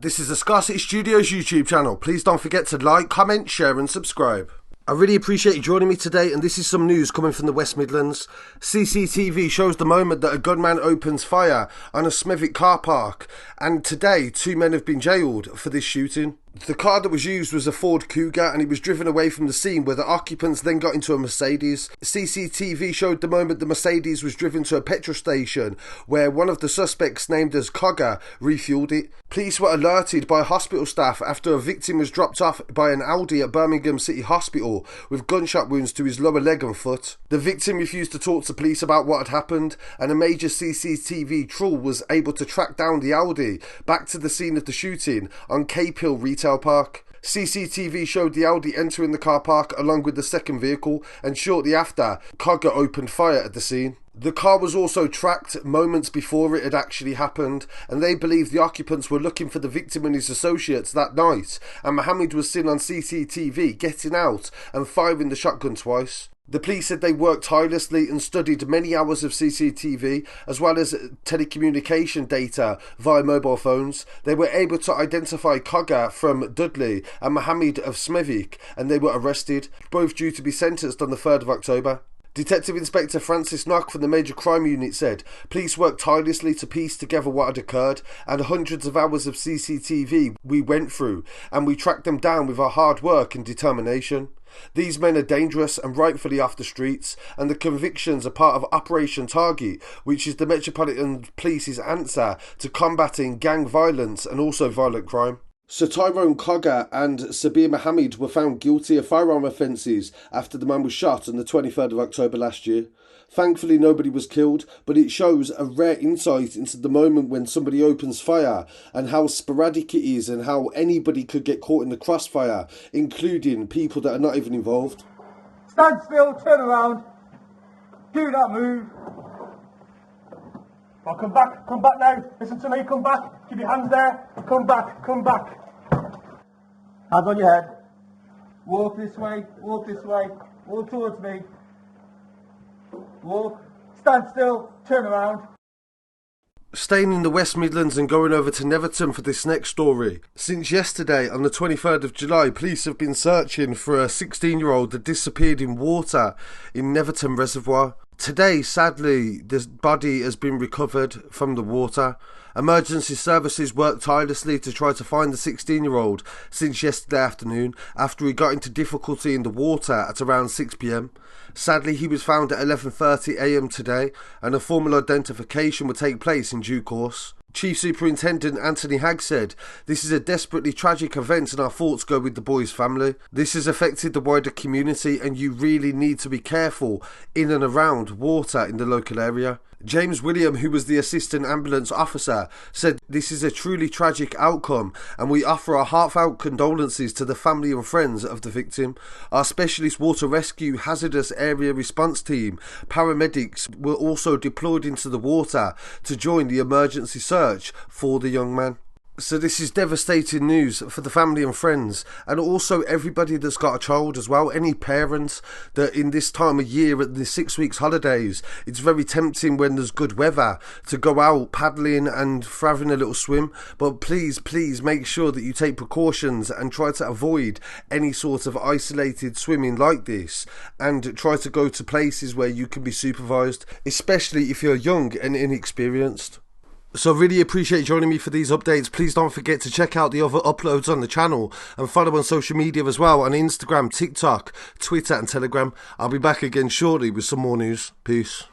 This is the Scarcity Studios YouTube channel. Please don't forget to like, comment, share and subscribe. I really appreciate you joining me today, and this is some news coming from the West Midlands. CCTV shows the moment that a gunman opens fire on a Smethwick car park, and today 2 men have been jailed for this shooting. The car that was used was a Ford Cougar, and it was driven away from the scene where the occupants then got into a Mercedes. CCTV showed the moment the Mercedes was driven to a petrol station where one of the suspects, named as Cogger, refueled it. Police were alerted by hospital staff after a victim was dropped off by an Audi at Birmingham City Hospital with gunshot wounds to his lower leg and foot. The victim refused to talk to police about what had happened, and a major CCTV trawl was able to track down the Audi back to the scene of the shooting on Cape Hill Retail Park. CCTV showed the Audi entering the car park along with the second vehicle, and shortly after, Cogger opened fire at the scene. The car was also tracked moments before it had actually happened, and they believe the occupants were looking for the victim and his associates that night, and Mohamed was seen on CCTV getting out and firing the shotgun twice. The police said they worked tirelessly and studied many hours of CCTV as well as telecommunication data via mobile phones. They were able to identify Cogger from Dudley and Mohamed of Smethwick, and they were arrested, both due to be sentenced on the 3rd of October. Detective Inspector Francis Knock from the Major Crime Unit said police worked tirelessly to piece together what had occurred, and hundreds of hours of CCTV we went through, and we tracked them down with our hard work and determination. These men are dangerous and rightfully off the streets, and the convictions are part of Operation Target, which is the Metropolitan Police's answer to combating gang violence and also violent crime. So Tyjon Cogger and Saabir Mohamed were found guilty of firearm offences after the man was shot on the 23rd of October last year. Thankfully nobody was killed, but it shows a rare insight into the moment when somebody opens fire and how sporadic it is and how anybody could get caught in the crossfire, including people that are not even involved. Stand still, turn around, do not move. Now come back now, listen to me, come back, keep your hands there, come back. Hands on your head, walk this way, walk towards me, walk, stand still, turn around. Staying in the West Midlands and going over to Netherton for this next story. Since yesterday, on the 23rd of July, police have been searching for a 16-year-old that disappeared in water in Netherton Reservoir. Today, sadly, the body has been recovered from the water. Emergency services worked tirelessly to try to find the 16-year-old since yesterday afternoon after he got into difficulty in the water at around 6 p.m. Sadly, he was found at 11:30 a.m. today, and a formal identification will take place in due course. Chief Superintendent Anthony Hagg said, "This is a desperately tragic event and our thoughts go with the boy's family. This has affected the wider community and you really need to be careful in and around water in the local area." James William, who was the assistant ambulance officer, said this is a truly tragic outcome and we offer our heartfelt condolences to the family and friends of the victim. Our specialist water rescue hazardous area response team, paramedics, were also deployed into the water to join the emergency search for the young man. So this is devastating news for the family and friends, and also everybody that's got a child as well. Any parents that in this time of year at the 6 weeks holidays, it's very tempting when there's good weather to go out paddling and for having a little swim, but please make sure that you take precautions and try to avoid any sort of isolated swimming like this, and try to go to places where you can be supervised, especially if you're young and inexperienced. So I really appreciate you joining me for these updates. Please don't forget to check out the other uploads on the channel and follow on social media as well, on Instagram, TikTok, Twitter and Telegram. I'll be back again shortly with some more news. Peace.